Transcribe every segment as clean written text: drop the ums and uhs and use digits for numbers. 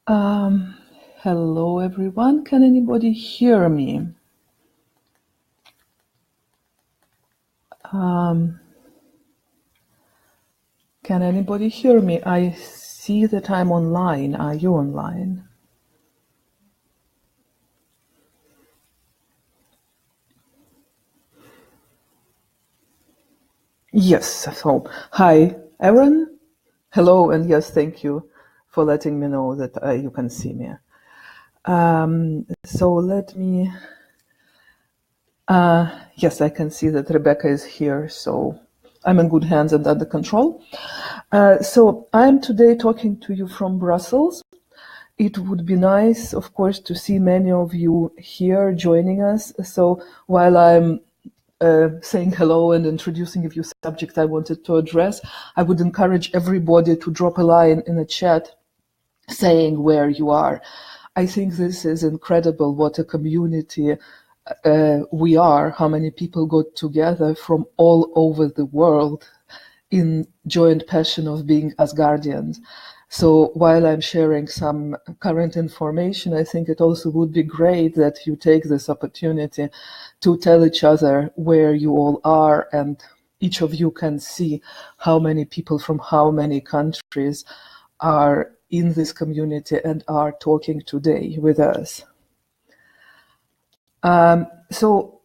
Um, Hello everyone. Can anybody hear me? Um, can anybody hear me? I see that I'm online. Are you online? Yes. So, hi, Aaron. Hello, and yes, thank you for letting me know that you can see me. So let me. Yes, I can see that Rebecca is here, so I'm in good hands and under control. So I'm today talking to you from Brussels. It would be nice, of course, to see many of you here joining us. So while I'm saying hello and introducing a few subjects I wanted to address, I would encourage everybody to drop a line in the chat saying where you are. I think this is incredible what a community we are, how many people got together from all over the world in joint passion of being Asgardians. So while I'm sharing some current information, I think it also would be great that you take this opportunity to tell each other where you all are, and each of you can see how many people from how many countries are in this community and are talking today with us. I know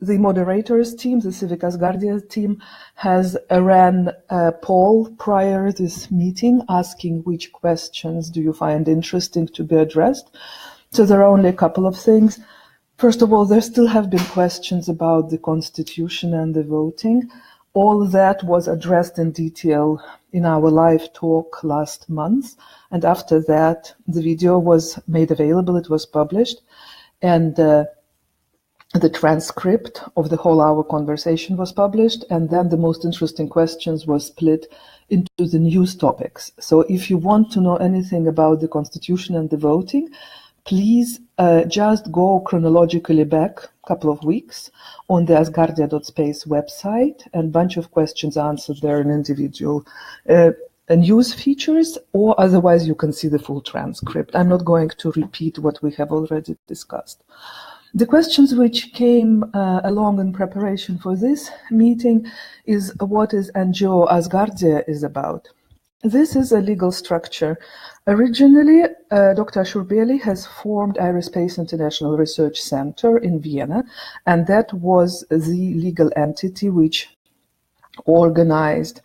the moderators team, the Civic Asgardia team, has ran a poll prior this meeting asking which questions do you find interesting to be addressed. So there are only a couple of things. First of all, there still have been questions about the Constitution and the voting. All that was addressed in detail in our live talk last month. And after that, the video was made available, it was published. And the transcript of the whole hour conversation was published, and then the most interesting questions were split into the news topics. So if you want to know anything about the Constitution and the voting, please just go chronologically back a couple of weeks on the asgardia.space website, and a bunch of questions answered there in individual news features, or otherwise you can see the full transcript. I'm not going to repeat what we have already discussed. The questions which came along in preparation for this meeting is what is NGO Asgardia is about. This is a legal structure. Originally, Dr. Shurbeli has formed Aerospace International Research Center in Vienna, and that was the legal entity which organized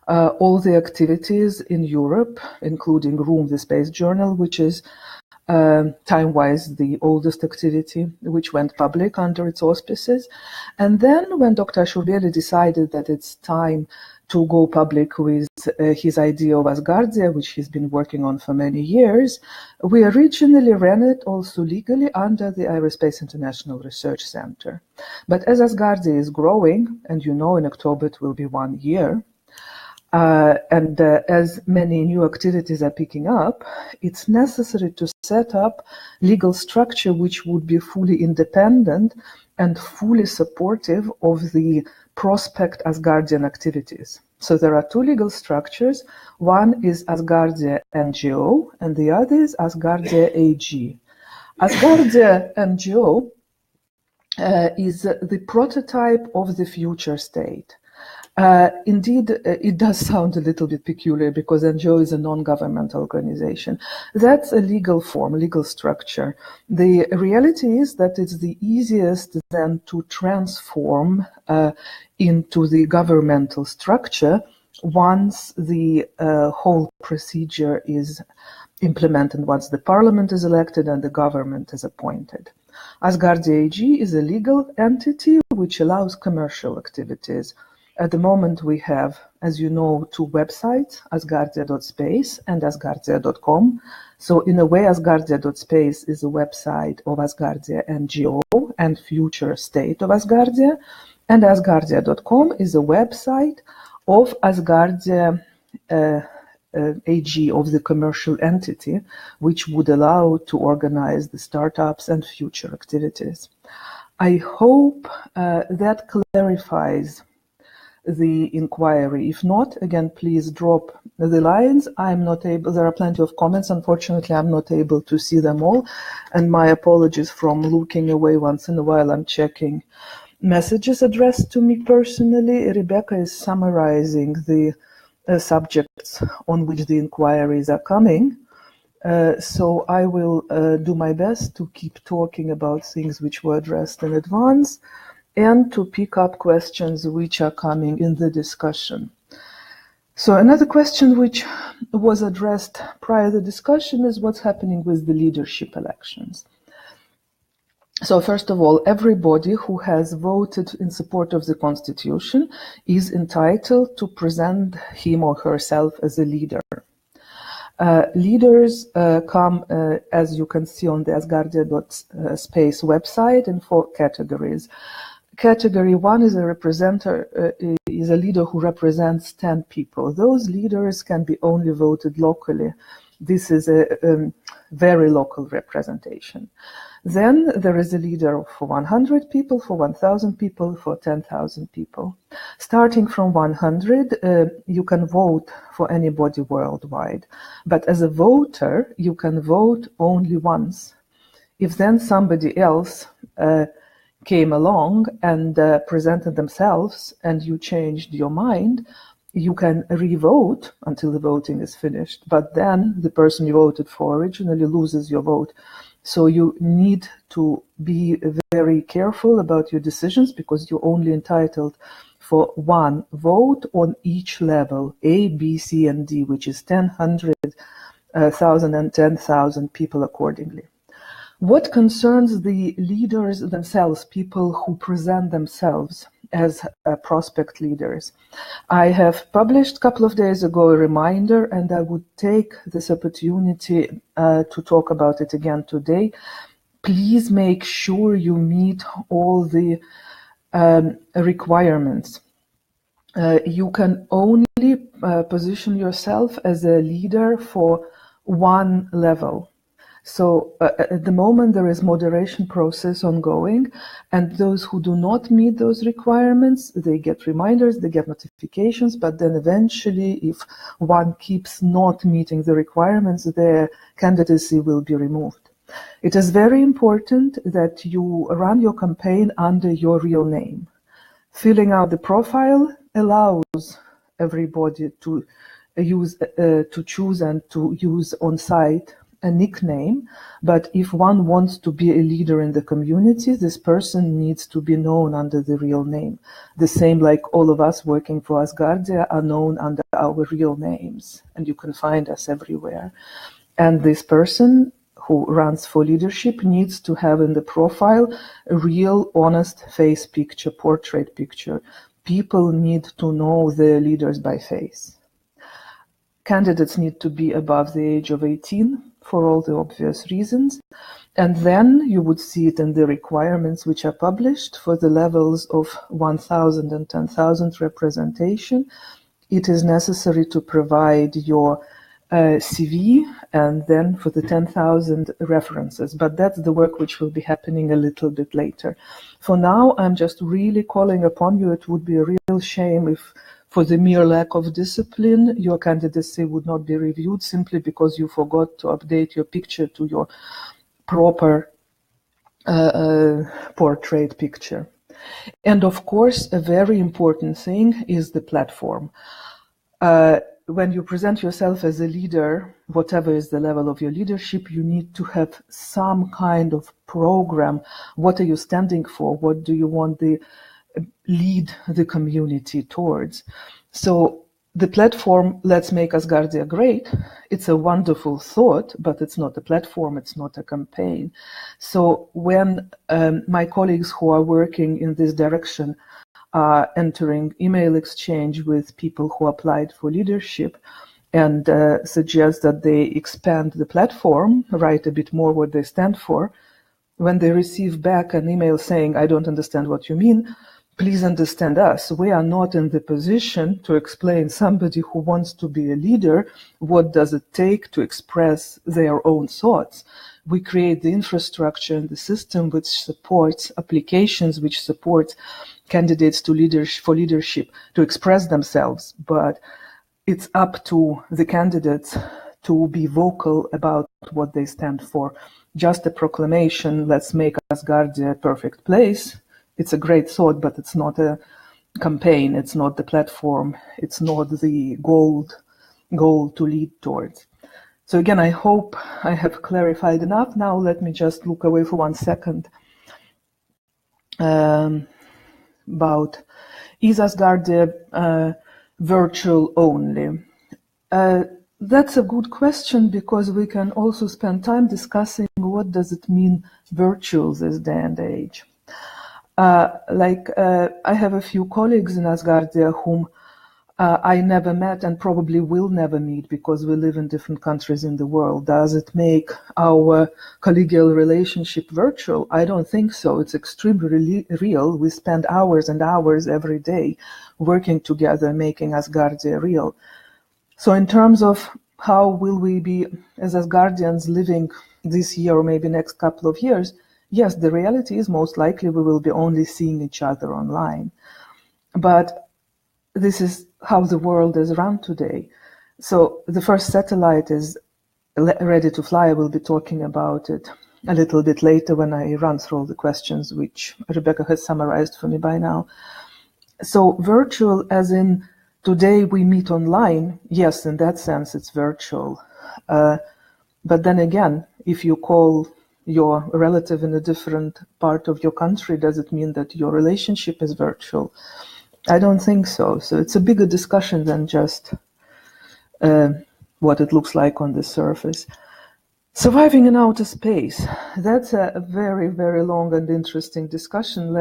all the activities in Europe, including Room, the Space Journal, which is time-wise the oldest activity, which went public under its auspices. And then when Dr. Shurbeli decided that it's time to go public with his idea of Asgardia, which he's been working on for many years, we originally ran it also legally under the Aerospace International Research Center. But as Asgardia is growing, and you know in October it will be 1 year, as many new activities are picking up, it's necessary to set up legal structure which would be fully independent and fully supportive of the prospect Asgardian activities. So there are two legal structures. One is Asgardia NGO and the other is Asgardia AG. Asgardia NGO is the prototype of the future state. Indeed, it does sound a little bit peculiar because NGO is a non-governmental organization. That's a legal form, legal structure. The reality is that it's the easiest then to transform into the governmental structure once the whole procedure is implemented, once the parliament is elected and the government is appointed. Asgardia AG is a legal entity which allows commercial activities. At the moment, we have, as you know, two websites, asgardia.space and asgardia.com. So in a way, asgardia.space is a website of Asgardia NGO and future state of Asgardia, and asgardia.com is a website of Asgardia AG, of the commercial entity, which would allow to organize the startups and future activities. I hope that clarifies the inquiry. If not, again, please drop the lines. I'm not able, there are plenty of comments. Unfortunately, I'm not able to see them all. And my apologies from looking away once in a while. I'm checking messages addressed to me personally. Rebecca is summarizing the subjects on which the inquiries are coming. So I will do my best to keep talking about things which were addressed in advance and to pick up questions which are coming in the discussion. So another question which was addressed prior to the discussion is what's happening with the leadership elections. So first of all, everybody who has voted in support of the Constitution is entitled to present him or herself as a leader. Leaders come, as you can see on the Asgardia.space website, in 4 categories. Category 1 is is a leader who represents 10 people. Those leaders can be only voted locally. This is a very local representation. Then there is a leader for 100 people, for 1,000 people, for 10,000 people. Starting from 100, you can vote for anybody worldwide. But as a voter, you can vote only once. If then somebody else came along and presented themselves and you changed your mind, you can re-vote until the voting is finished. But then the person you voted for originally loses your vote. So you need to be very careful about your decisions because you're only entitled for one vote on each level, A, B, C, and D, which is 10, 100, 1,000, and 10,000 people accordingly. What concerns the leaders themselves, people who present themselves as prospect leaders? I have published a couple of days ago a reminder, and I would take this opportunity to talk about it again today. Please make sure you meet all the requirements. You can only position yourself as a leader for one level. So at the moment there is moderation process ongoing, and those who do not meet those requirements, they get reminders, they get notifications, but then eventually if one keeps not meeting the requirements, their candidacy will be removed. It is very important that you run your campaign under your real name. Filling out the profile allows everybody to choose and to use on site a nickname, but if one wants to be a leader in the community, this person needs to be known under the real name. The same like all of us working for Asgardia are known under our real names, and you can find us everywhere. And this person who runs for leadership needs to have in the profile a real honest face picture, portrait picture. People need to know their leaders by face. Candidates need to be above the age of 18 for all the obvious reasons. And then you would see it in the requirements which are published for the levels of 1,000 and 10,000 representation. It is necessary to provide your CV and then for the 10,000 references. But that's the work which will be happening a little bit later. For now, I'm just really calling upon you. It would be a real shame if for the mere lack of discipline, your candidacy would not be reviewed simply because you forgot to update your picture to your proper portrait picture. And of course, a very important thing is the platform. When you present yourself as a leader, whatever is the level of your leadership, you need to have some kind of program. What are you standing for? What do you want the lead the community towards? So the platform, Let's Make Asgardia Great, it's a wonderful thought, but it's not a platform, it's not a campaign. So when my colleagues who are working in this direction are entering email exchange with people who applied for leadership and suggest that they expand the platform, write a bit more what they stand for, when they receive back an email saying, I don't understand what you mean, please understand us. We are not in the position to explain somebody who wants to be a leader what does it take to express their own thoughts. We create the infrastructure and the system which supports applications, which supports candidates for leadership to express themselves. But it's up to the candidates to be vocal about what they stand for. Just a proclamation, let's make Asgardia a perfect place. It's a great thought, but it's not a campaign, it's not the platform, it's not the goal to lead towards. So again, I hope I have clarified enough. Now let me just look away for 1 second about, is Asgardia virtual only? That's a good question, because we can also spend time discussing what does it mean virtual this day and age. I have a few colleagues in Asgardia whom I never met and probably will never meet because we live in different countries in the world. Does it make our collegial relationship virtual? I don't think so. It's extremely real. We spend hours and hours every day working together, making Asgardia real. So in terms of how will we be as Asgardians living this year or maybe next couple of years, yes, the reality is most likely we will be only seeing each other online. But this is how the world is run today. So the first satellite is ready to fly. I will be talking about it a little bit later when I run through all the questions which Rebecca has summarized for me by now. So virtual as in today we meet online, yes, in that sense it's virtual. But then again, if you call your relative in a different part of your country, does it mean that your relationship is virtual? I don't think so. So it's a bigger discussion than just what it looks like on the surface. Surviving in outer space, that's a very, very long and interesting discussion.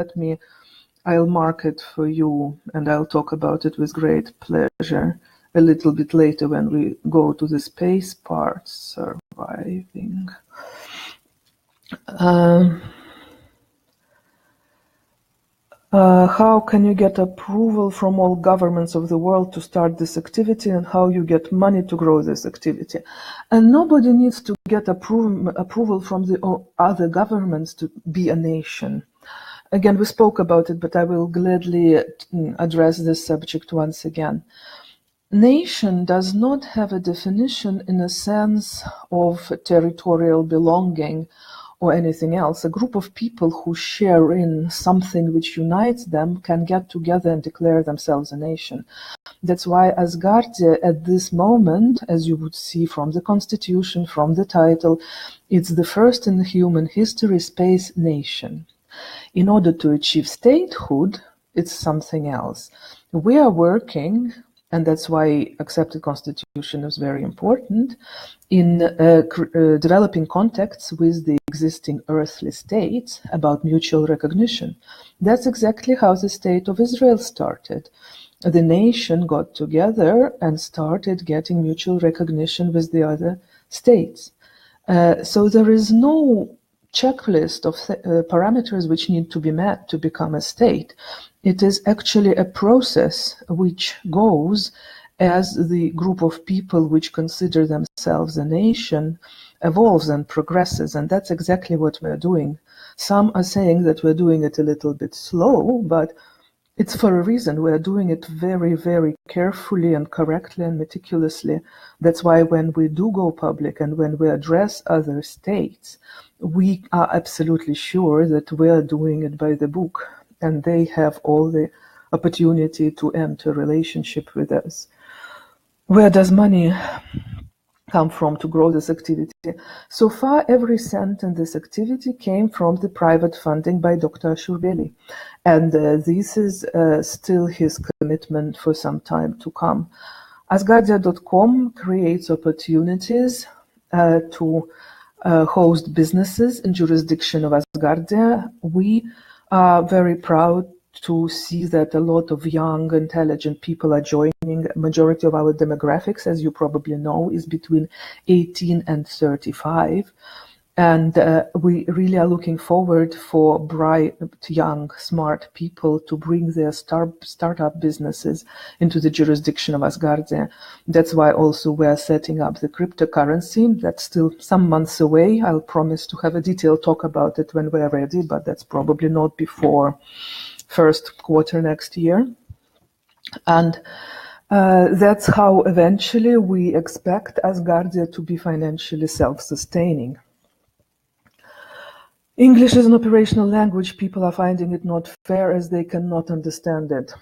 I'll mark it for you and I'll talk about it with great pleasure a little bit later when we go to the space part, surviving. How can you get approval from all governments of the world to start this activity, and how you get money to grow this activity? And nobody needs to get approval from the other governments to be a nation. Again, we spoke about it, but I will gladly address this subject once again. Nation does not have a definition in a sense of territorial belonging or anything else. A group of people who share in something which unites them can get together and declare themselves a nation. That's why Asgardia at this moment, as you would see from the constitution, from the title, it's the first in human history space nation. In order to achieve statehood, it's something else. We are working, and that's why accepted constitution is very important, in developing contacts with the existing earthly states about mutual recognition. That's exactly how the state of Israel started. The nation got together and started getting mutual recognition with the other states. So there is no checklist of parameters which need to be met to become a state. It is actually a process which goes as the group of people which consider themselves a nation evolves and progresses, and that's exactly what we're doing. Some are saying that we're doing it a little bit slow, but it's for a reason. We're doing it very, very carefully and correctly and meticulously. That's why when we do go public and when we address other states, we are absolutely sure that we are doing it by the book, and they have all the opportunity to enter a relationship with us. Where does money come from to grow this activity? So far, every cent in this activity came from the private funding by Dr. Ashurbeli. And this is still his commitment for some time to come. Asgardia.com creates opportunities to host businesses in jurisdiction of Asgardia. We are very proud to see that a lot of young, intelligent people are joining. Majority of our demographics, as you probably know, is between 18 and 35. And we really are looking forward for bright, young, smart people to bring their startup businesses into the jurisdiction of Asgardia. That's why also we're setting up the cryptocurrency. That's still some months away. I'll promise to have a detailed talk about it when we're ready, but that's probably not before first quarter next year. And that's how eventually we expect Asgardia to be financially self-sustaining. English is an operational language. People are finding it not fair as they cannot understand it.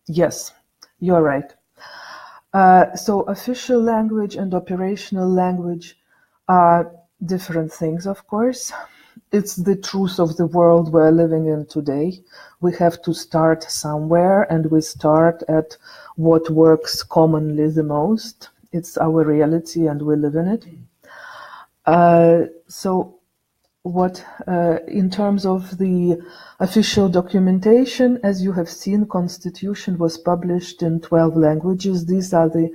Yes, you're right. So official language and operational language are different things, of course. It's the truth of the world we're living in today. We have to start somewhere, and we start at what works commonly the most. It's our reality, and we live in it. In terms of the official documentation, as you have seen, Constitution was published in 12 languages. These are the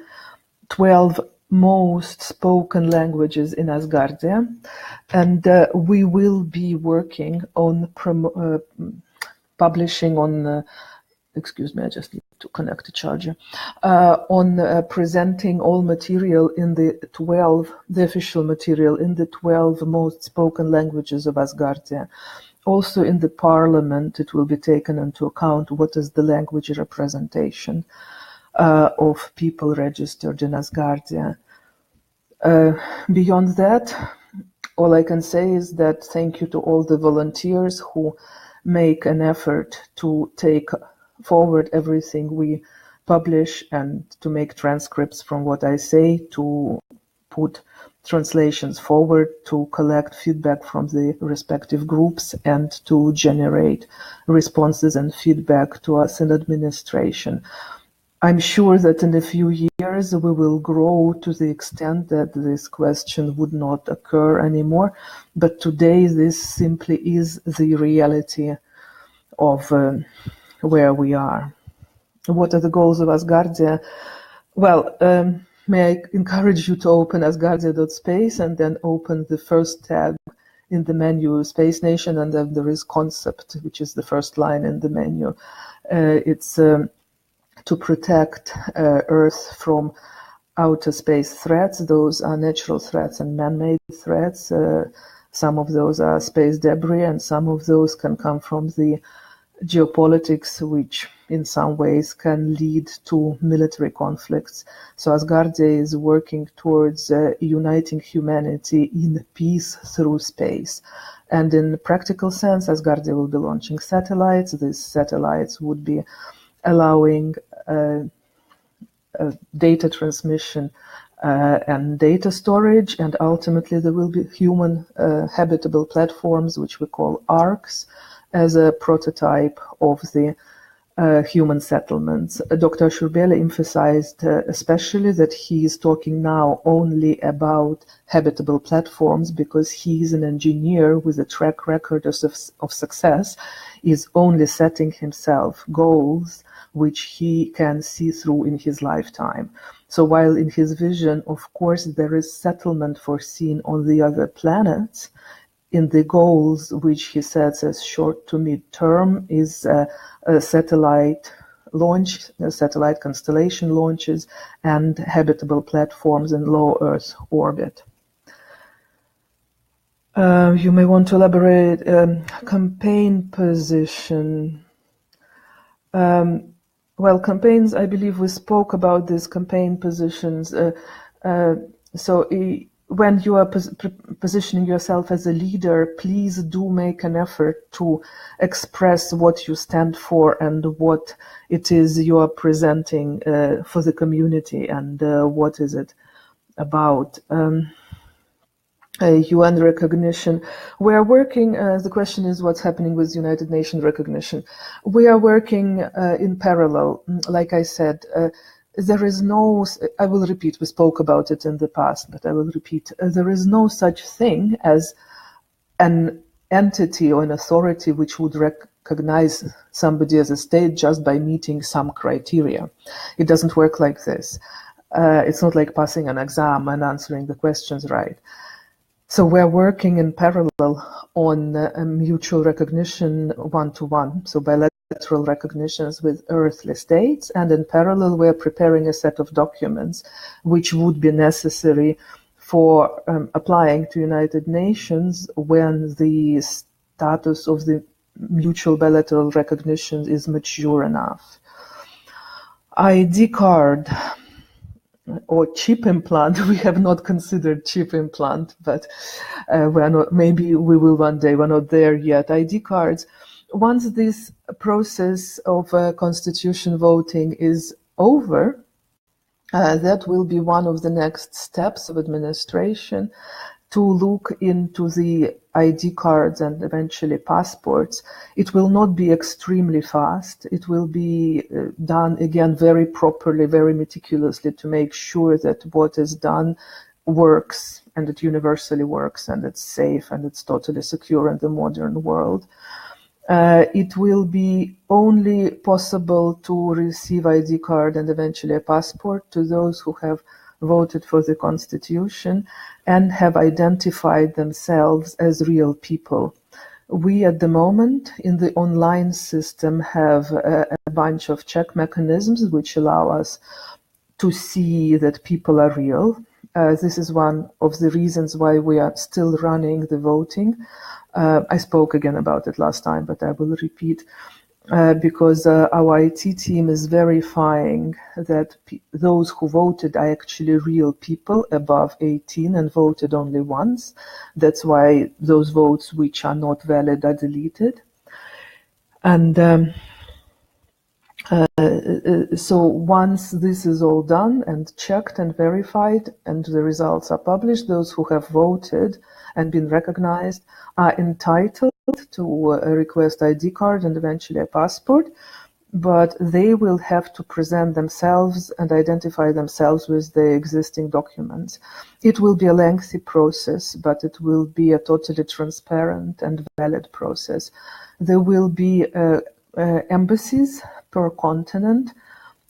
12 most spoken languages in Asgardia, and we will be working on publishing on excuse me, I just need to connect the charger, on presenting all material in the official material in the 12 most spoken languages of Asgardia. Also in the parliament, it will be taken into account what is the language representation of people registered in Asgardia. Beyond that, all I can say is that thank you to all the volunteers who make an effort to take forward everything we publish and to make transcripts from what I say, to put translations forward, to collect feedback from the respective groups, and to generate responses and feedback to us in administration. I'm sure that in a few years we will grow to the extent that this question would not occur anymore, but today this simply is the reality of where we are. What are the goals of Asgardia? Well, may I encourage you to open asgardia.space and then open the first tab in the menu, Space Nation, and then there is Concept, which is the first line in the menu. It's to protect Earth from outer space threats. Those are natural threats and man-made threats. Some of those are space debris, and some of those can come from the geopolitics, which in some ways can lead to military conflicts. So Asgardia is working towards uniting humanity in peace through space. And in practical sense, Asgardia will be launching satellites. These satellites would be allowing data transmission and data storage, and ultimately there will be human habitable platforms, which we call ARCs, as a prototype of the human settlements. Dr. Shurbele emphasized especially that he is talking now only about habitable platforms because he is an engineer with a track record of success, is only setting himself goals which he can see through in his lifetime. So while in his vision, of course, there is settlement foreseen on the other planets, in the goals which he sets as short to mid-term is a satellite launch, satellite constellation launches, and habitable platforms in low Earth orbit. You may want to elaborate campaign position. Well, campaigns, I believe we spoke about these campaign positions. When you are positioning yourself as a leader, please do make an effort to express what you stand for and what it is you are presenting for the community, and what is it about. UN recognition. We are working, the question is what's happening with United Nations recognition. We are working in parallel. Like I said, there is no, I will repeat, we spoke about it in the past, but I will repeat, there is no such thing as an entity or an authority which would recognize somebody as a state just by meeting some criteria. It doesn't work like this. It's not like passing an exam and answering the questions right. So we're working in parallel on mutual recognition one-to-one, so bilateral recognitions with earthly states, and in parallel we're preparing a set of documents which would be necessary for applying to United Nations when the status of the mutual bilateral recognition is mature enough. ID card or chip implant. We have not considered chip implant, but we're not, maybe we will one day. We're not there yet. ID cards. Once this process of constitution voting is over, that will be one of the next steps of administration to look into the ID cards and eventually passports. It will not be extremely fast. It will be done again very properly, very meticulously to make sure that what is done works and it universally works and it's safe and it's totally secure in the modern world. It will be only possible to receive ID card and eventually a passport to those who have voted for the Constitution and have identified themselves as real people. We at the moment in the online system have a bunch of check mechanisms which allow us to see that people are real. This is one of the reasons why we are still running the voting. I spoke again about it last time, but I will repeat. Because our IT team is verifying that those who voted are actually real people above 18 and voted only once. That's why those votes which are not valid are deleted. And so once this is all done and checked and verified and the results are published, those who have voted and been recognized are entitled to request ID card and eventually a passport, but they will have to present themselves and identify themselves with the existing documents. It will be a lengthy process, but it will be a totally transparent and valid process. There will be embassies per continent.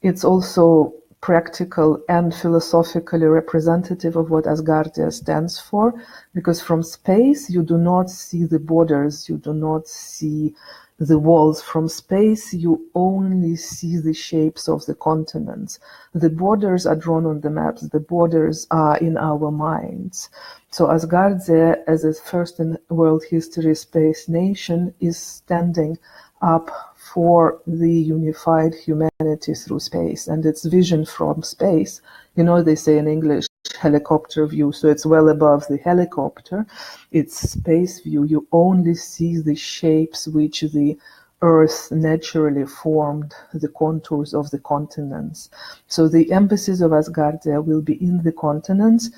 It's also practical and philosophically representative of what Asgardia stands for, because from space you do not see the borders, you do not see the walls. From space you only see the shapes of the continents. The borders are drawn on the maps, the borders are in our minds. So Asgardia, as a first in world history space nation, is standing up for the unified humanity through space and its vision from space. You know, they say in English, helicopter view, so it's well above the helicopter. It's space view. You only see the shapes which the Earth naturally formed, the contours of the continents. So the embassies of Asgardia will be in the continents,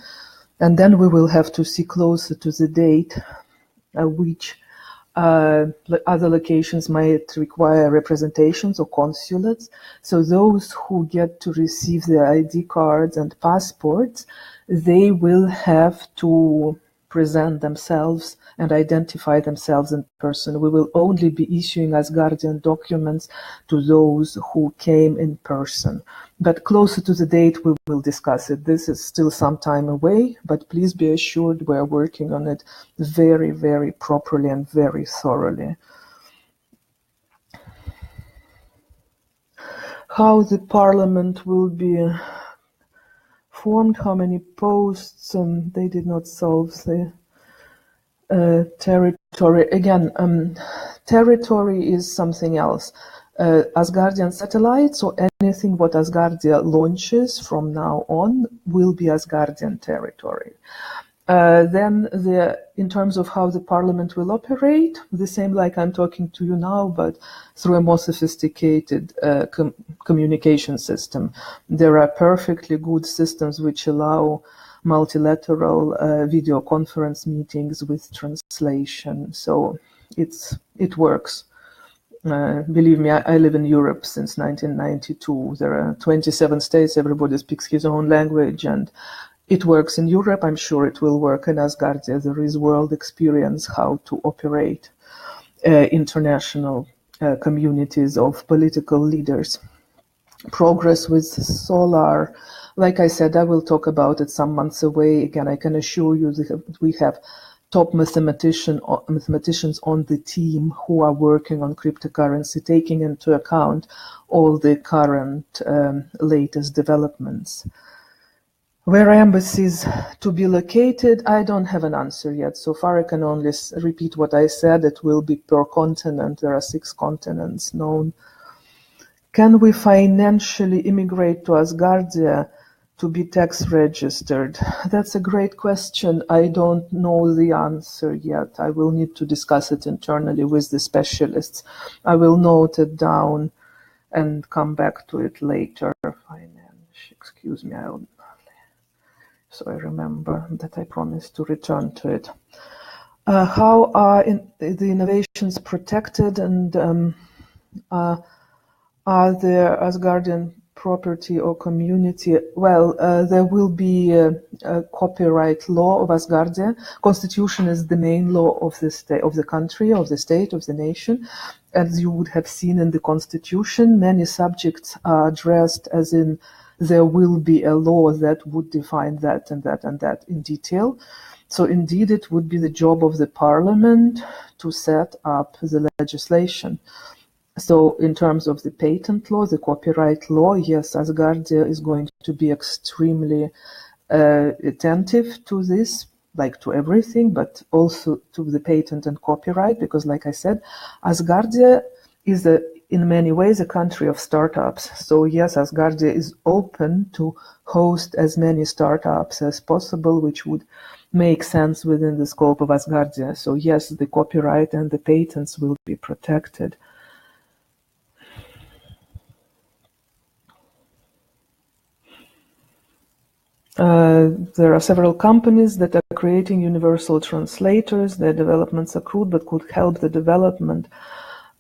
and then we will have to see closer to the date which other locations might require representations or consulates. So those who get to receive their ID cards and passports, they will have to present themselves and identify themselves in person. We will only be issuing Asgardian documents to those who came in person. But closer to the date, we will discuss it. This is still some time away, but please be assured we're working on it very, very properly and very thoroughly. How the parliament will be formed, how many posts, they did not solve the territory. Again, territory is something else. Asgardian satellites or anything what Asgardia launches from now on will be Asgardian territory. Then in terms of how the parliament will operate, the same like I'm talking to you now, but through a more sophisticated communication system. There are perfectly good systems which allow multilateral video conference meetings with translation. So it works. Believe me, I live in Europe since 1992. There are 27 states, everybody speaks his own language, and it works in Europe. I'm sure it will work in Asgardia. There is world experience how to operate international communities of political leaders. progress with solar. Like I said, I will talk about it some months away. Again, I can assure you that we have top mathematicians on the team who are working on cryptocurrency, taking into account all the current latest developments. Where are embassies to be located? I don't have an answer yet. So far, I can only repeat what I said. It will be per continent. There are 6 continents known. Can we financially immigrate to Asgardia to be tax registered? That's a great question. I don't know the answer yet. I will need to discuss it internally with the specialists. I will note it down and come back to it later. Excuse me, so I remember that I promised to return to it. How are the innovations protected, and are there Asgardian property or community? Well, there will be a copyright law of Asgardia. Constitution is the main law of the state, of the country, of the state, of the nation. As you would have seen in the constitution, many subjects are addressed as in there will be a law that would define that and that and that in detail. So indeed, it would be the job of the parliament to set up the legislation. So in terms of the patent law, the copyright law, yes, Asgardia is going to be extremely attentive to this, like to everything, but also to the patent and copyright, because like I said, Asgardia is in many ways a country of startups. So yes, Asgardia is open to host as many startups as possible, which would make sense within the scope of Asgardia. So yes, the copyright and the patents will be protected. There are several companies that are creating universal translators. Their developments are crude, but could help the development.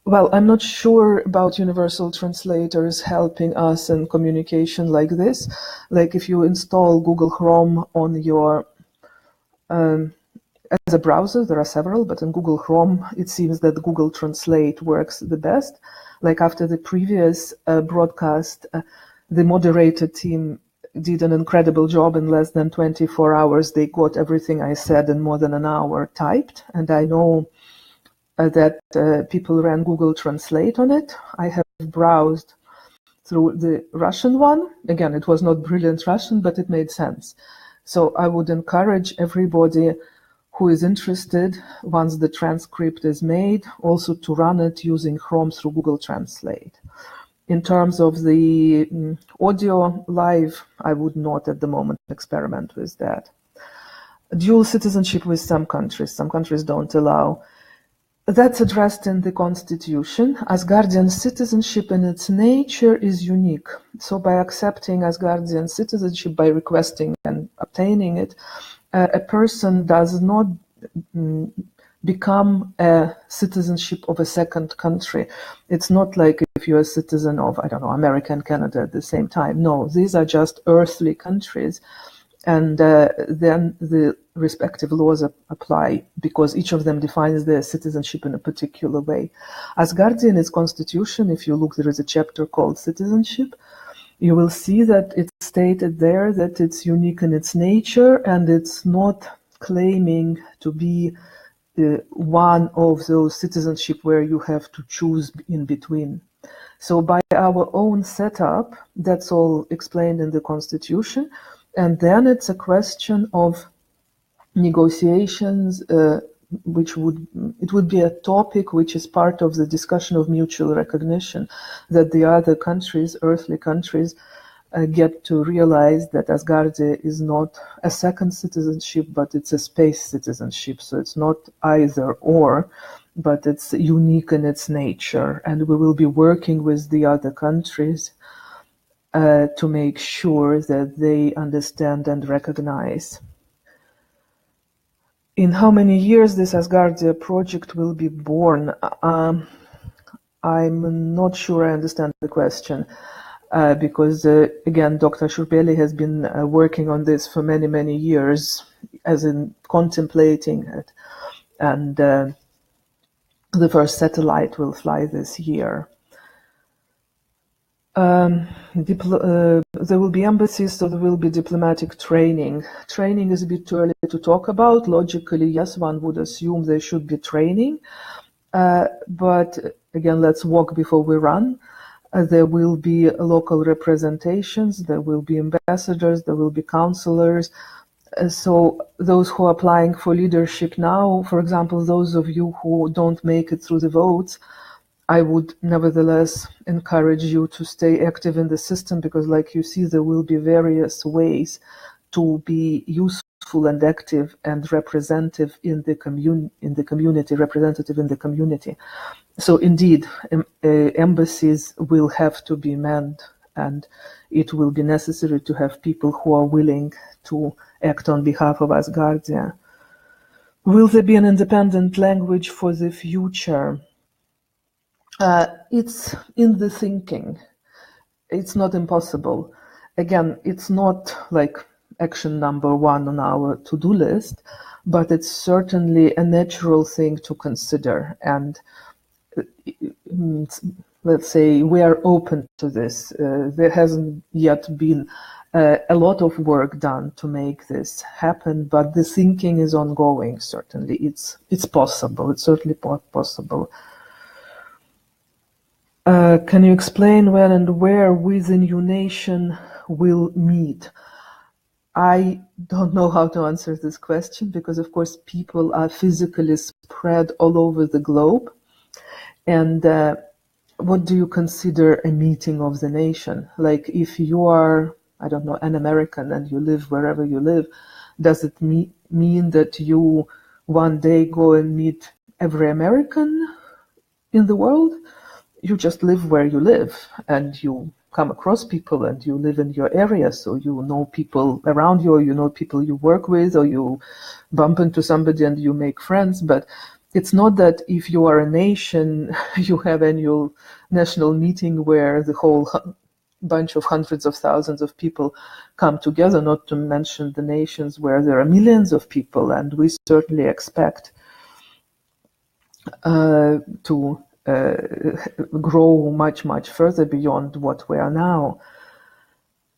Well, I'm not sure about universal translators helping us in communication like this. Like if you install Google Chrome on your as a browser, there are several, but in Google Chrome, it seems that Google Translate works the best. Like after the previous broadcast, the moderator team did an incredible job. In less than 24 hours. They got everything I said in more than an hour typed. And I know that people ran Google Translate on it. I have browsed through the Russian one. Again, it was not brilliant Russian, but it made sense. So I would encourage everybody who is interested, once the transcript is made, also to run it using Chrome through Google Translate. In terms of the audio live, I would not at the moment experiment with that. Dual citizenship with some countries don't allow. That's addressed in the Constitution. Asgardian citizenship in its nature is unique. So by accepting Asgardian citizenship, by requesting and obtaining it, a person does not become a citizenship of a second country. It's not like if you're a citizen of, I don't know, America and Canada at the same time. No, these are just earthly countries. And then the respective laws apply because each of them defines their citizenship in a particular way. Asgardia in its constitution, if you look, there is a chapter called Citizenship. You will see that it's stated there that it's unique in its nature and it's not claiming to be one of those citizenship where you have to choose in between. So by our own setup, that's all explained in the Constitution. And then it's a question of negotiations, it would be a topic which is part of the discussion of mutual recognition, that the other countries, earthly countries, get to realize that Asgardia is not a second citizenship, but it's a space citizenship. So it's not either or, but it's unique in its nature. And we will be working with the other countries to make sure that they understand and recognize. In how many years this Asgardia project will be born? I'm not sure I understand the question. Because, again, Dr. Shurbeli has been working on this for many, many years, as in contemplating it. And the first satellite will fly this year. There will be embassies, so there will be diplomatic training. Training is a bit too early to talk about. Logically, yes, one would assume there should be training. But again, let's walk before we run. There will be local representations, there will be ambassadors, there will be counselors. So those who are applying for leadership now, for example, those of you who don't make it through the votes, I would nevertheless encourage you to stay active in the system, because like you see, there will be various ways to be useful and active and representative in the community, representative in the community. So indeed, embassies will have to be manned, and it will be necessary to have people who are willing to act on behalf of Asgardia. Will there be an independent language for the future? It's in the thinking. It's not impossible. Again, it's not like action number one on our to-do list, but it's certainly a natural thing to consider. And let's say we are open to this. There hasn't yet been a lot of work done to make this happen, but the thinking is ongoing. Certainly, it's possible. It's certainly possible. Can you explain when and where we, the new nation, will meet? I don't know how to answer this question, because of course people are physically spread all over the globe. And what do you consider a meeting of the nation? Like, if you are, I don't know, an American and you live wherever you live, does it mean that you one day go and meet every American in the world? You just live where you live, and you come across people, and you live in your area, so you know people around you, or you know people you work with, or you bump into somebody and you make friends. But it's not that if you are a nation, you have annual national meeting where the whole bunch of hundreds of thousands of people come together, not to mention the nations where there are millions of people, and we certainly expect to grow much, much further beyond what we are now.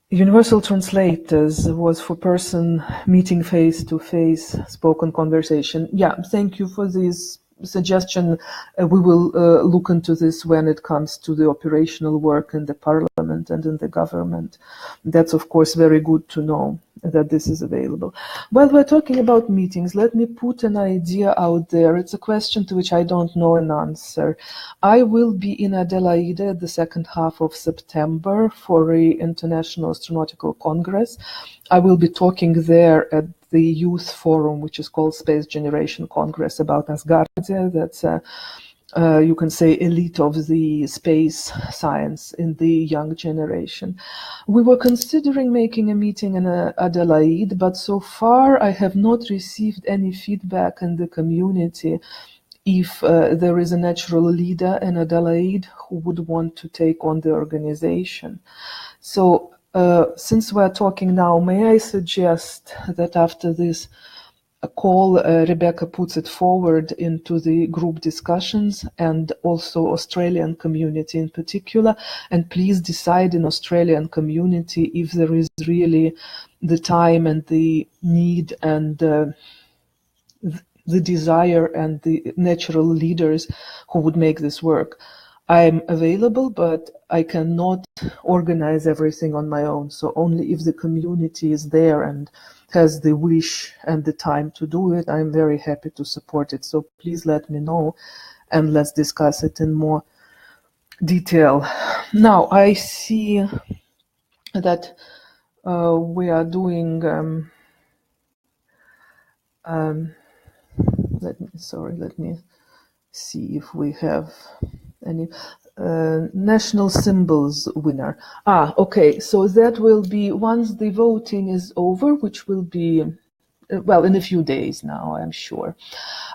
Universal translators was for person meeting face-to-face, spoken conversation. Yeah, thank you for this suggestion. We will look into this when it comes to the operational work in the parliament and in the government. That's, of course, very good to know that this is available. While we're talking about meetings, let me put an idea out there. It's a question to which I don't know an answer. I will be in Adelaide the second half of September for the International Astronautical Congress. I will be talking there at the youth forum, which is called Space Generation Congress, about Asgardia. That's you can say elite of the space science in the young generation. We were considering making a meeting in Adelaide, but so far I have not received any feedback in the community if there is a natural leader in Adelaide who would want to take on the organization. So since we're talking now, may I suggest that after this call, Rebecca puts it forward into the group discussions, and also Australian community in particular, and please decide in Australian community if there is really the time and the need and the desire and the natural leaders who would make this work. I'm available, but I cannot organize everything on my own. So only if the community is there and has the wish and the time to do it, I'm very happy to support it. So please let me know, and let's discuss it in more detail. Now, I see that we are doing let me see if we have any national symbols winner. Okay, so that will be once the voting is over, which will be well in a few days now, I'm sure.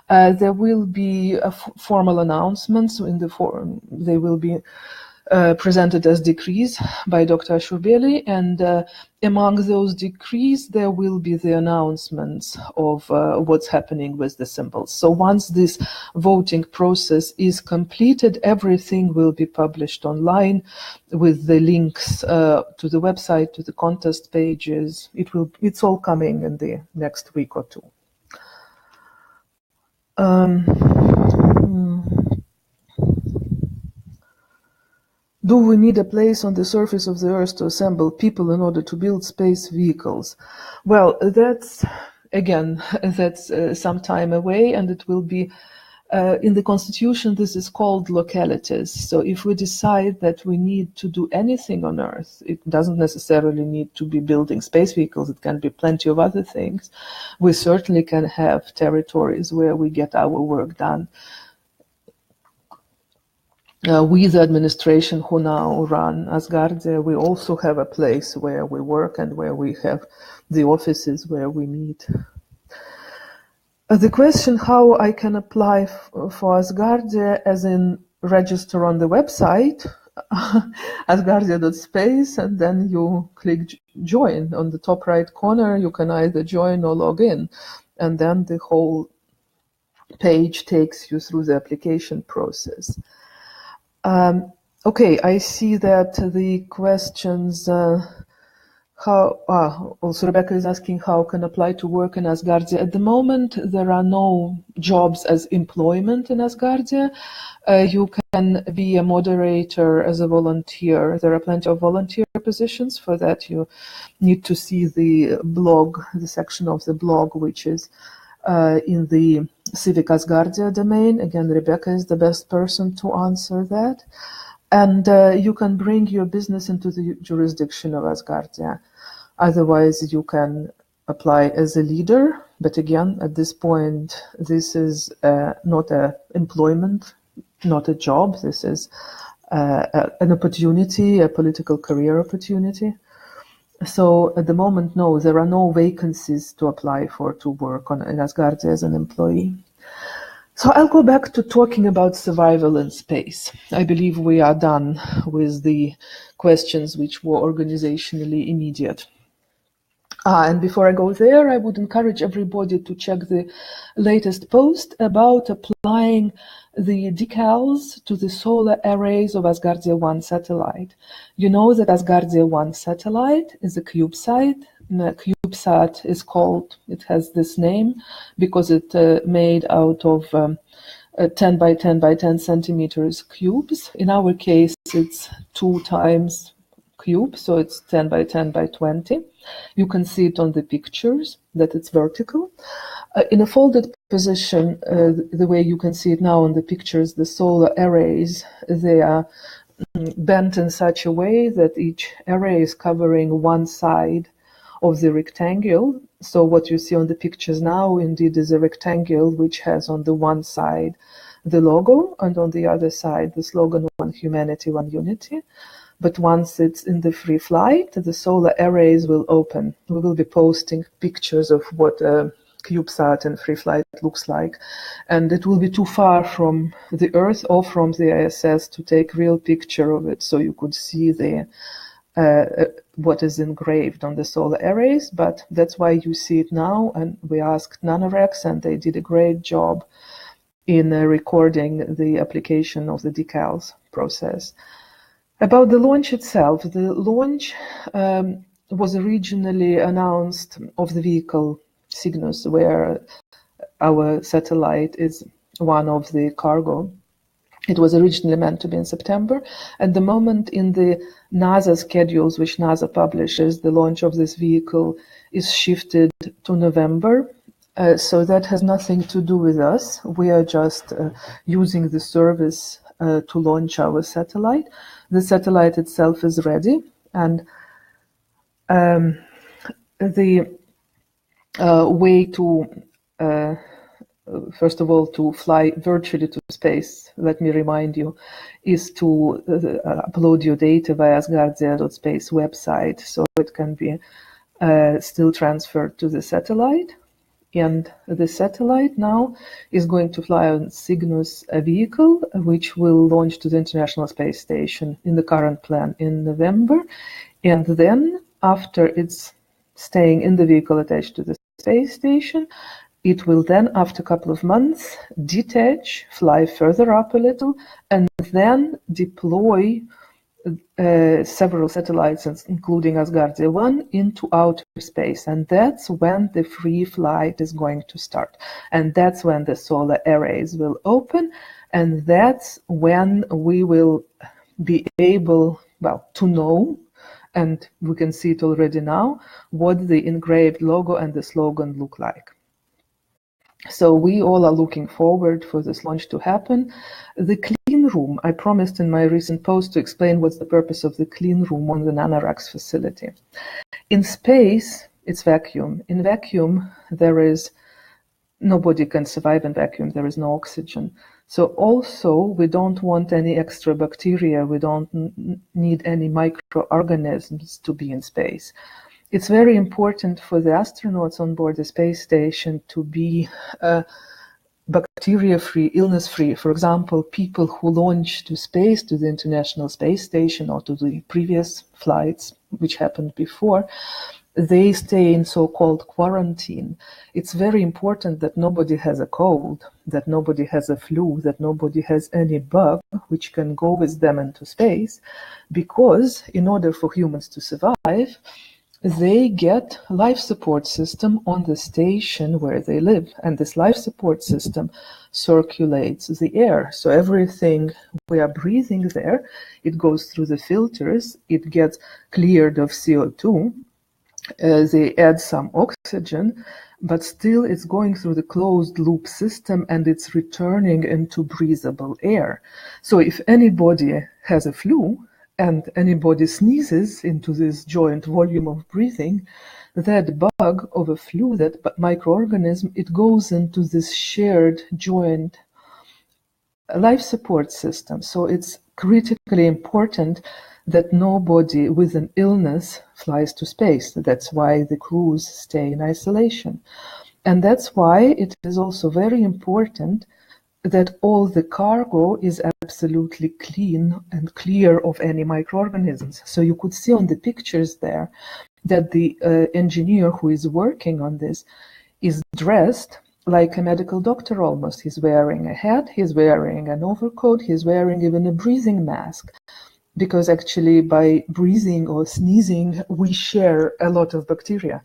There will be a formal announcements in the forum. They will be presented as decrees by Dr. Shurbeli, and among those decrees there will be the announcements of what's happening with the symbols. So once this voting process is completed, everything will be published online with the links to the website, to the contest pages. It's all coming in the next week or two. Do we need a place on the surface of the Earth to assemble people in order to build space vehicles? Well, that's some time away, and it will be in the Constitution. This is called localities. So if we decide that we need to do anything on Earth, it doesn't necessarily need to be building space vehicles. It can be plenty of other things. We certainly can have territories where we get our work done. We, the administration who now run Asgardia, we also have a place where we work and where we have the offices where we meet. The question how I can apply for Asgardia, as in register on the website, asgardia.space, and then you click join. On the top right corner, you can either join or log in, and then the whole page takes you through the application process. Okay, I see that the questions, also Rebecca is asking how can apply to work in Asgardia. At the moment, there are no jobs as employment in Asgardia. You can be a moderator as a volunteer. There are plenty of volunteer positions. For that, you need to see the blog, the section of the blog, which is in the Civic Asgardia domain. Again, Rebecca is the best person to answer that. And you can bring your business into the jurisdiction of Asgardia. Otherwise, you can apply as a leader. But again, at this point, this is not an employment, not a job. This is an opportunity, a political career opportunity. So at the moment, no, there are no vacancies to apply for to work in Asgardia as an employee. So I'll go back to talking about survival in space. I believe we are done with the questions which were organizationally immediate. And before I go there, I would encourage everybody to check the latest post about applying the decals to the solar arrays of Asgardia 1 satellite. You know that Asgardia 1 satellite is a CubeSat. The CubeSat is called, it has this name because it made out of 10 by 10 by 10 centimeters cubes. In our case, it's 2 times cube, so it's 10 by 10 by 20. You can see it on the pictures that it's vertical. In a folded position, the way you can see it now on the pictures, the solar arrays, they are bent in such a way that each array is covering one side of the rectangle. So what you see on the pictures now indeed is a rectangle which has on the one side the logo and on the other side the slogan "One Humanity, One Unity." But once it's in the free flight, the solar arrays will open. We will be posting pictures of what CubeSat and free flight looks like. And it will be too far from the Earth or from the ISS to take real picture of it, so you could see the what is engraved on the solar arrays. But that's why you see it now. And we asked Nanorex, and they did a great job in recording the application of the decals process. About the launch itself, the launch was originally announced of the vehicle Cygnus, where our satellite is one of the cargo. It was originally meant to be in September. At the moment, in the NASA schedules, which NASA publishes, the launch of this vehicle is shifted to November. So that has nothing to do with us. We are just using the service to launch our satellite. The satellite itself is ready, and the way to, first of all, to fly virtually to space, let me remind you, is to upload your data via asgardia.space website, so it can be still transferred to the satellite. And the satellite now is going to fly on Cygnus, a vehicle which will launch to the International Space Station in the current plan in November. And then, after it's staying in the vehicle attached to the space station, it will then, after a couple of months, detach, fly further up a little, and then deploy several satellites, including Asgardia 1, into outer space. And that's when the free flight is going to start. And that's when the solar arrays will open. And that's when we will be able, to know, and we can see it already now, what the engraved logo and the slogan look like. So we all are looking forward for this launch to happen. The clean room, I promised in my recent post to explain what's the purpose of the clean room on the NanoRax facility. In space, it's vacuum. In vacuum, nobody can survive in vacuum. There is no oxygen. So also, we don't want any extra bacteria. We don't need any microorganisms to be in space. It's very important for the astronauts on board the space station to be bacteria-free, illness-free. For example, people who launch to space, to the International Space Station, or to the previous flights, which happened before, they stay in so-called quarantine. It's very important that nobody has a cold, that nobody has a flu, that nobody has any bug which can go with them into space, because in order for humans to survive, they get life support system on the station where they live. And this life support system circulates the air. So everything we are breathing there, it goes through the filters, it gets cleared of CO2, they add some oxygen, but still it's going through the closed loop system and it's returning into breathable air. So if anybody has a flu, and anybody sneezes into this joint volume of breathing, that bug of a flu, that microorganism, it goes into this shared joint life support system. So it's critically important that nobody with an illness flies to space. That's why the crews stay in isolation. And that's why it is also very important that all the cargo is absolutely clean and clear of any microorganisms. So you could see on the pictures there that the engineer who is working on this is dressed like a medical doctor almost. He's wearing a hat, he's wearing an overcoat, he's wearing even a breathing mask. Because actually by breathing or sneezing, we share a lot of bacteria.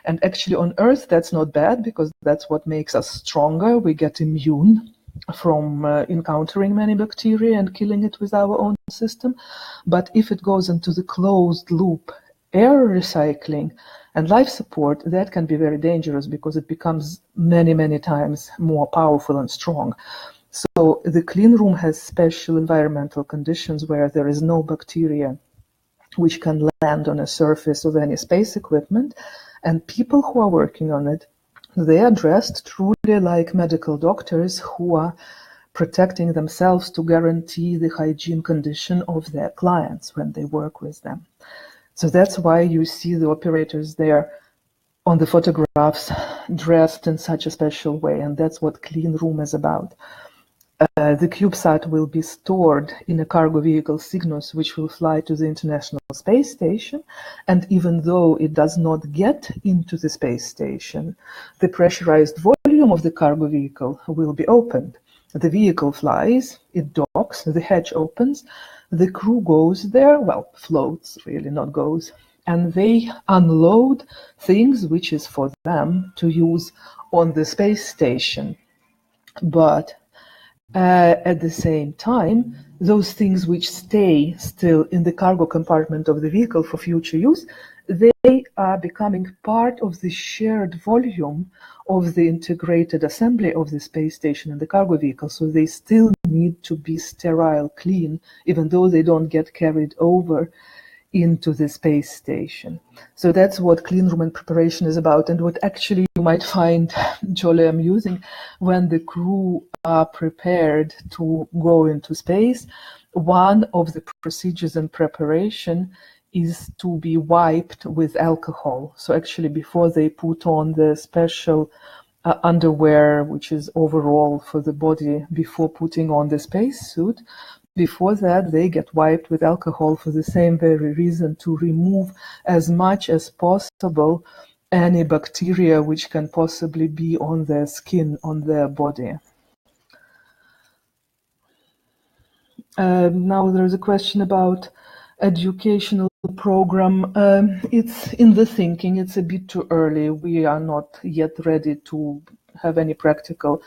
And actually on Earth, that's not bad because that's what makes us stronger. We get immune from encountering many bacteria and killing it with our own system. But if it goes into the closed loop air recycling and life support, that can be very dangerous because it becomes many, many times more powerful and strong. So the clean room has special environmental conditions where there is no bacteria which can land on a surface of any space equipment, and people who are working on it, they are dressed truly like medical doctors who are protecting themselves to guarantee the hygiene condition of their clients when they work with them. So that's why you see the operators there on the photographs dressed in such a special way, and that's what clean room is about. The CubeSat will be stored in a cargo vehicle Cygnus, which will fly to the International Space Station. And even though it does not get into the space station, the pressurized volume of the cargo vehicle will be opened. The vehicle flies, it docks, the hatch opens, the crew goes there, floats really, not goes, and they unload things which is for them to use on the space station. But at the same time, those things which stay still in the cargo compartment of the vehicle for future use, they are becoming part of the shared volume of the integrated assembly of the space station and the cargo vehicle. So they still need to be sterile, clean, even though they don't get carried over into the space station. So that's what clean room and preparation is about, and what actually you might find jolly amusing when the crew are prepared to go into space. One of the procedures and preparation is to be wiped with alcohol. So actually before they put on the special underwear, which is overall for the body, before putting on the spacesuit. Before that, they get wiped with alcohol for the same very reason, to remove as much as possible any bacteria which can possibly be on their skin, on their body. Now there's a question about educational program. It's in the thinking. It's a bit too early. We are not yet ready to have any practical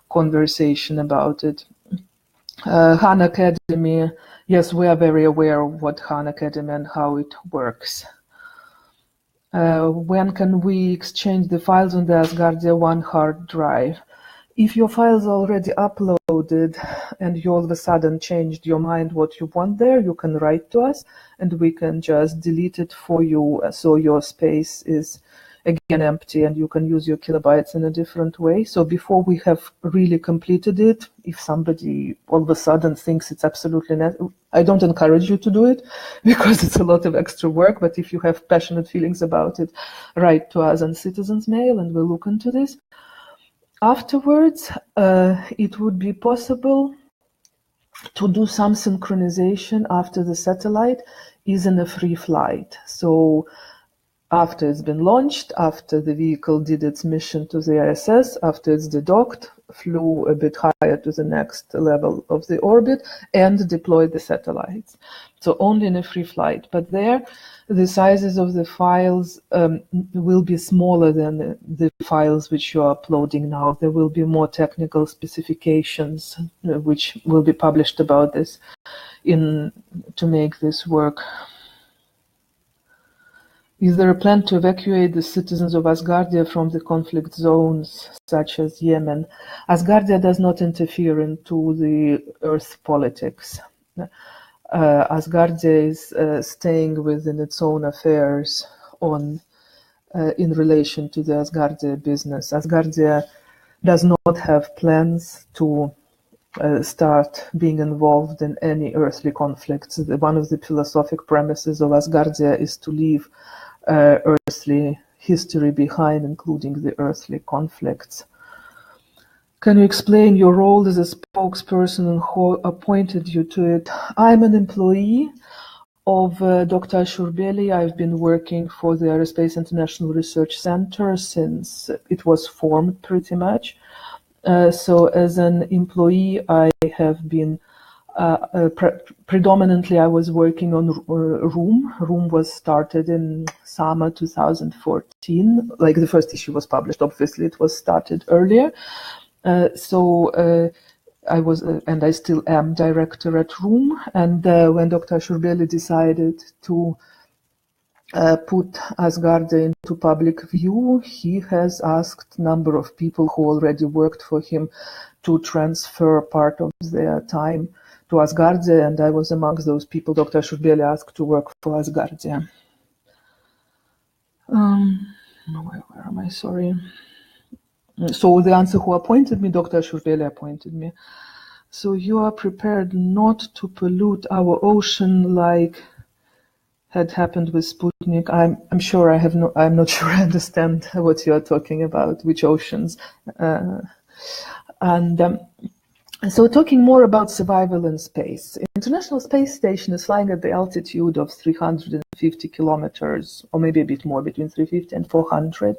conversation about it. Han Academy, yes, we are very aware of what Han Academy and how it works. When can we exchange the files on the Asgardia One hard drive? If your files are already uploaded and you all of a sudden changed your mind what you want there, you can write to us and we can just delete it for you, so your space is again empty and you can use your kilobytes in a different way. So before we have really completed it, if somebody all of a sudden thinks it's absolutely necessary, I don't encourage you to do it because it's a lot of extra work, but if you have passionate feelings about it, write to us on Citizens Mail and we'll look into this. Afterwards, it would be possible to do some synchronization after the satellite is in a free flight. So after it's been launched, after the vehicle did its mission to the ISS, after it's dedocked, flew a bit higher to the next level of the orbit, and deployed the satellites. So only in a free flight. But there, the sizes of the files will be smaller than the files which you are uploading now. There will be more technical specifications which will be published about this to make this work. Is there a plan to evacuate the citizens of Asgardia from the conflict zones, such as Yemen? Asgardia does not interfere into the Earth politics. Asgardia is staying within its own affairs in relation to the Asgardia business. Asgardia does not have plans to start being involved in any earthly conflicts. One of the philosophic premises of Asgardia is to leave earthly history behind, including the earthly conflicts. Can you explain your role as a spokesperson and who appointed you to it? I'm an employee of Dr. Shurbeli. I've been working for the Aerospace International Research Center since it was formed, pretty much. So as an employee, I have been predominantly I was working on Room. Room was started in summer 2014. Like the first issue was published, obviously it was started earlier. So I was, and I still am, director at Room. And when Dr. Shurbeli decided to put Asgardia into public view, he has asked a number of people who already worked for him to transfer part of their time to Asgardia, and I was amongst those people Dr. Shurbeli asked to work for Asgardia. Where am I? Sorry. So the answer, who appointed me? Dr. Shurbeli appointed me. So you are prepared not to pollute our ocean like had happened with Sputnik. I'm sure I have no. I'm not sure I understand what you are talking about. Which oceans? So talking more about survival in space. The International Space Station is flying at the altitude of 350 kilometers, or maybe a bit more, between 350 and 400,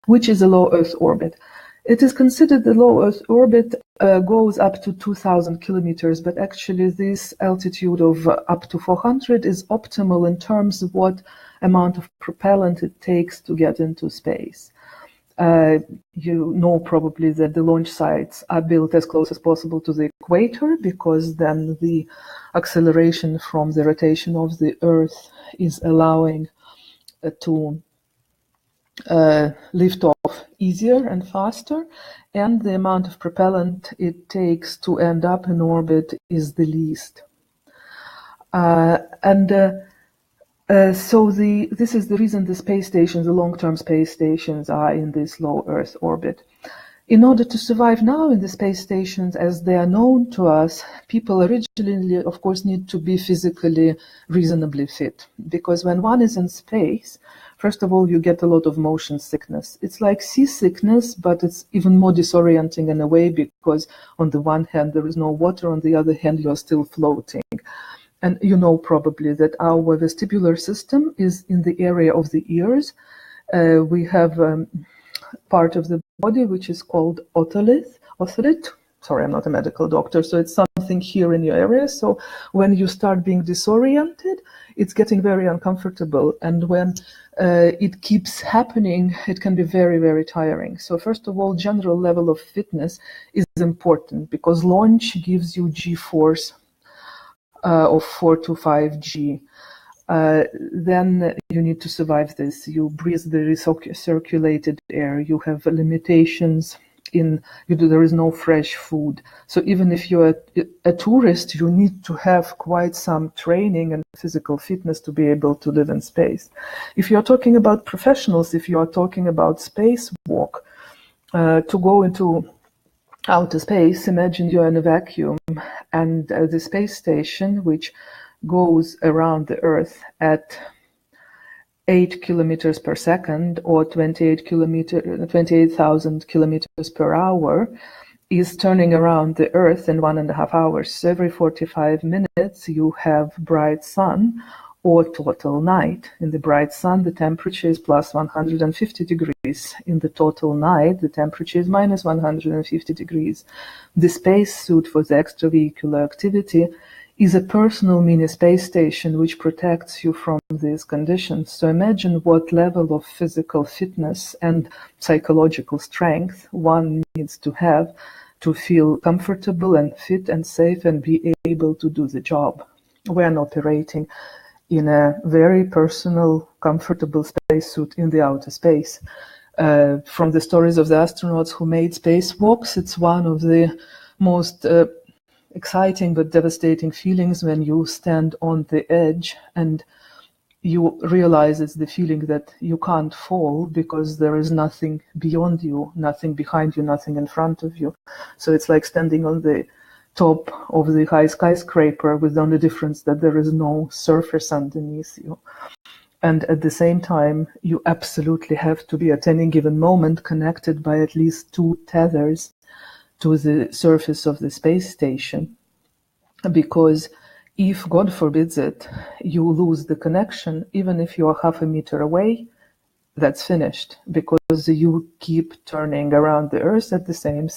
which is a low Earth orbit. It is considered the low Earth orbit goes up to 2,000 kilometers, but actually this altitude of up to 400 is optimal in terms of what amount of propellant it takes to get into space. You know probably that the launch sites are built as close as possible to the equator, because then the acceleration from the rotation of the Earth is allowing to lift off easier and faster, and the amount of propellant it takes to end up in orbit is the least. So this is the reason the space stations, the long-term space stations, are in this low Earth orbit. In order to survive now in the space stations as they are known to us, people originally, of course, need to be physically reasonably fit. Because when one is in space, First of all, you get a lot of motion sickness. It's like seasickness, but it's even more disorienting in a way, because on the one hand, there is no water, on the other hand, you're still floating. And you know probably that our vestibular system is in the area of the ears. We have part of the body which is called otolith. Sorry, I'm not a medical doctor, so it's something here in your area. So when you start being disoriented, it's getting very uncomfortable. And when it keeps happening, it can be very, very tiring. So first of all, general level of fitness is important, because launch gives you G-force of 4 to 5G. Then you need to survive this. You breathe the recirculated air. You have limitations there is no fresh food. So even if you're a tourist, you need to have quite some training and physical fitness to be able to live in space. If you're talking about professionals, if you are talking about spacewalk, to go into outer space, imagine you're in a vacuum, and the space station, which goes around the Earth at 8 kilometers per second, or 28,000 kilometers per hour, is turning around the Earth in 1.5 hours. So every 45 minutes you have bright sun or total night. In the bright sun, the temperature is plus 150 degrees. In the total night, the temperature is minus 150 degrees. The spacesuit for the extravehicular activity is a personal mini space station which protects you from these conditions. So imagine what level of physical fitness and psychological strength one needs to have to feel comfortable and fit and safe and be able to do the job. We're operating in a very personal, comfortable spacesuit in the outer space. From the stories of the astronauts who made spacewalks, it's one of the most exciting but devastating feelings when you stand on the edge and you realize it's the feeling that you can't fall because there is nothing beyond you, nothing behind you, nothing in front of you. So it's like standing on the top of the high skyscraper, with the only difference that there is no surface underneath you. And at the same time, you absolutely have to be at any given moment connected by at least 2 tethers to the surface of the space station, because if, God forbids it, you lose the connection, even if you are half a meter away, that's finished, because you keep turning around the Earth at the same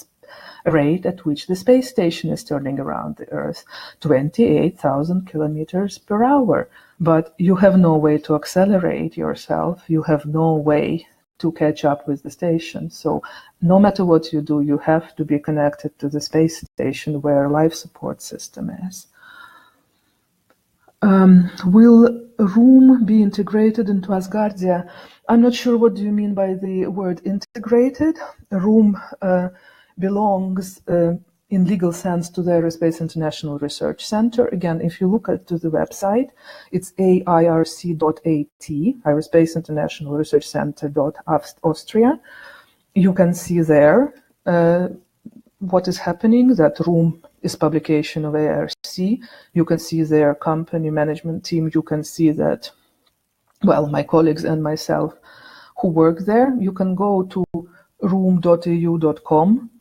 rate at which the space station is turning around the Earth, 28,000 kilometers per hour. But you have no way to accelerate yourself. You have no way to catch up with the station. So no matter what you do, you have to be connected to the space station where life support system is. Will room be integrated into Asgardia? I'm not sure what do you mean by the word integrated. Room belongs in legal sense to the Aerospace International Research Center. Again, if you look at to the website, it's airc.at, Aerospace International Research Center.austria. You can see there what is happening. That room is publication of ARC. You can see their company management team. You can see that, well, my colleagues and myself who work there. You can go to room.eu.com.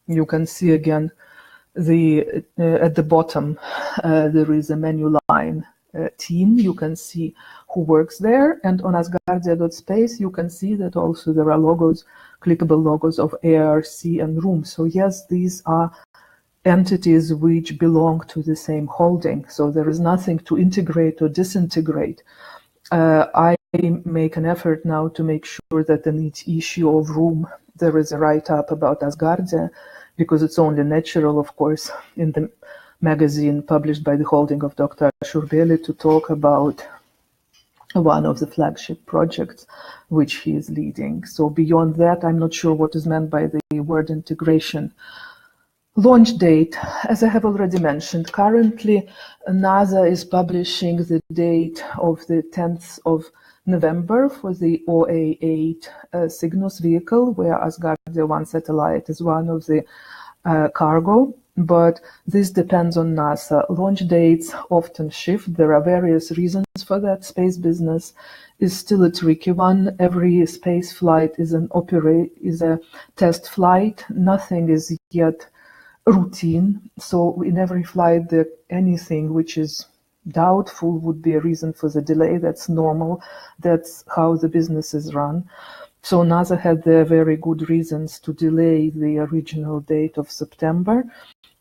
You can see again at the bottom there is a menu line team. You can see who works there, and on asgardia.space you can see that also there are logos, clickable logos of ARC and Room. So yes, these are entities which belong to the same holding. So there is nothing to integrate or disintegrate. I make an effort now to make sure that in each issue of Room there is a write-up about Asgardia, because it's only natural, of course, in the magazine published by the holding of Dr. Shurbeli to talk about one of the flagship projects which he is leading. So beyond that, I'm not sure what is meant by the word integration. Launch date, as I have already mentioned, currently NASA is publishing the date of the 10th of November for the OA8 Cygnus vehicle, where Asgardia 1 satellite is one of the cargo. but this depends on NASA. Launch dates often shift. There are various reasons for that. Space business is still a tricky one. Every space flight is a test flight. Nothing is yet routine. So in every flight, anything which is doubtful would be a reason for the delay. That's normal. That's how the business is run. So NASA had their very good reasons to delay the original date of September.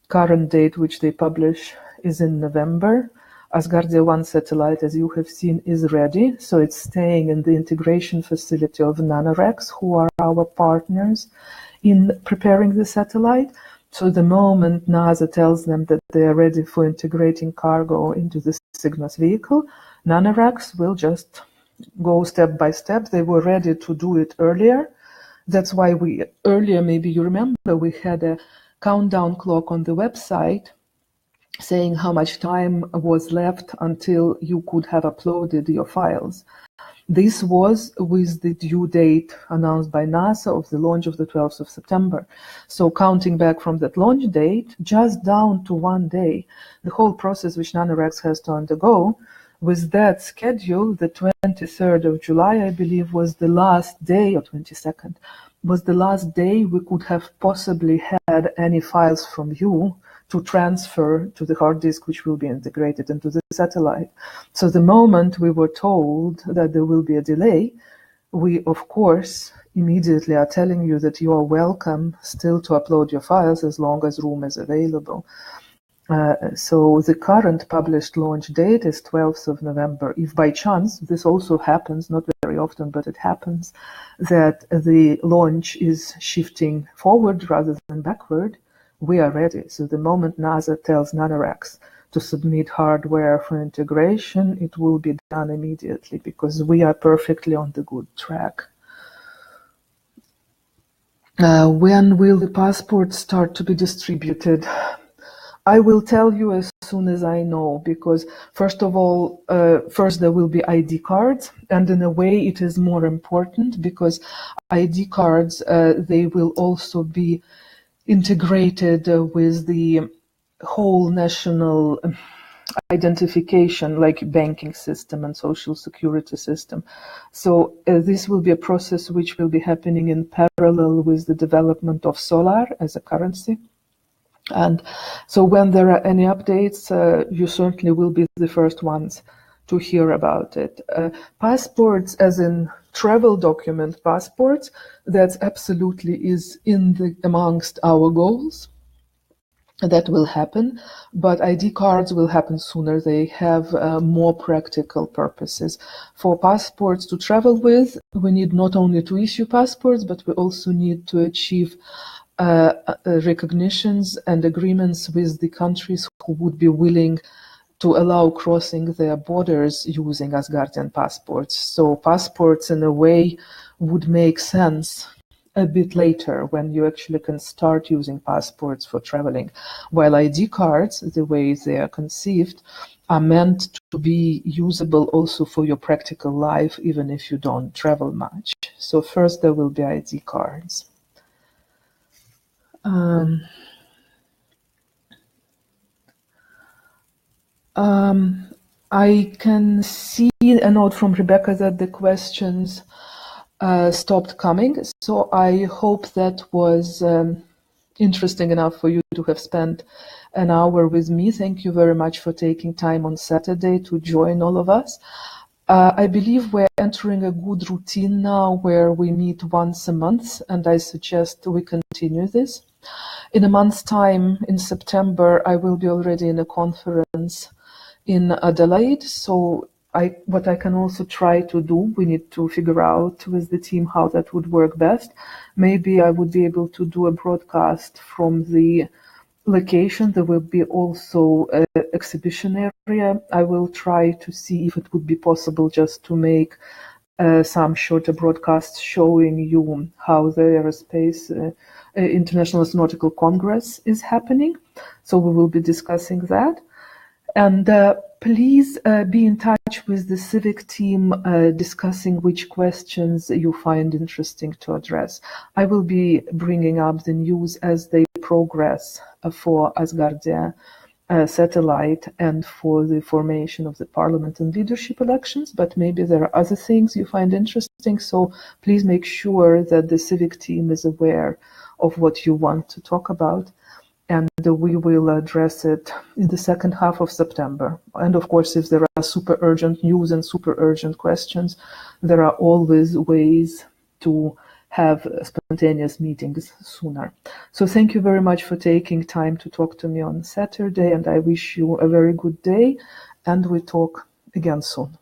Current date which they publish is in November. Asgardia 1 satellite, as you have seen, is ready. So it's staying in the integration facility of NanoRex, who are our partners in preparing the satellite. So the moment NASA tells them that they are ready for integrating cargo into the Cygnus vehicle, NanoRex will just go step by step. They were ready to do it earlier. That's why earlier, maybe you remember, we had a countdown clock on the website saying how much time was left until you could have uploaded your files. This was with the due date announced by NASA of the launch of the 12th of September. So counting back from that launch date, just down to 1 day, the whole process which NanoRex has to undergo, with that schedule, the 23rd of July, I believe, was the last day, or 22nd, was the last day we could have possibly had any files from you to transfer to the hard disk, which will be integrated into the satellite. So the moment we were told that there will be a delay, we, of course, immediately are telling you that you are welcome still to upload your files as long as room is available. So the current published launch date is 12th of November. If by chance, this also happens, not very often, but it happens, that the launch is shifting forward rather than backward, we are ready. So the moment NASA tells NanoRex to submit hardware for integration, it will be done immediately because we are perfectly on the good track. When will the passports start to be distributed? I will tell you as soon as I know, because first of all, first there will be ID cards, and in a way it is more important because ID cards, they will also be integrated with the whole national identification, like banking system and social security system. So this will be a process which will be happening in parallel with the development of Solar as a currency. And so when there are any updates, you certainly will be the first ones to hear about it. Passports, as in travel document passports, that absolutely is amongst our goals. That will happen, but ID cards will happen sooner. They have more practical purposes. For passports to travel with, we need not only to issue passports, but we also need to achieve recognitions and agreements with the countries who would be willing to allow crossing their borders using Asgardian passports. So passports, in a way, would make sense a bit later when you actually can start using passports for traveling, while ID cards, the way they are conceived, are meant to be usable also for your practical life, even if you don't travel much. So first there will be ID cards. I can see a note from Rebecca that the questions stopped coming. So I hope that was interesting enough for you to have spent an hour with me. Thank you very much for taking time on Saturday to join all of us. I believe we're entering a good routine now where we meet once a month, and I suggest we continue this. In a month's time, in September, I will be already in a conference in Adelaide. So what I can also try to do, we need to figure out with the team how that would work best. Maybe I would be able to do a broadcast from the location. There will be also an exhibition area. I will try to see if it would be possible just to make some shorter broadcasts showing you how the Aerospace International Astronautical Congress is happening. So we will be discussing that. And please be in touch with the civic team discussing which questions you find interesting to address. I will be bringing up the news as they progress for Asgardia satellite and for the formation of the parliament and leadership elections, but maybe there are other things you find interesting. So please make sure that the civic team is aware of what you want to talk about. And we will address it in the second half of September. And of course, if there are super urgent news and super urgent questions, there are always ways to have spontaneous meetings sooner. So thank you very much for taking time to talk to me on Saturday, and I wish you a very good day, and we talk again soon.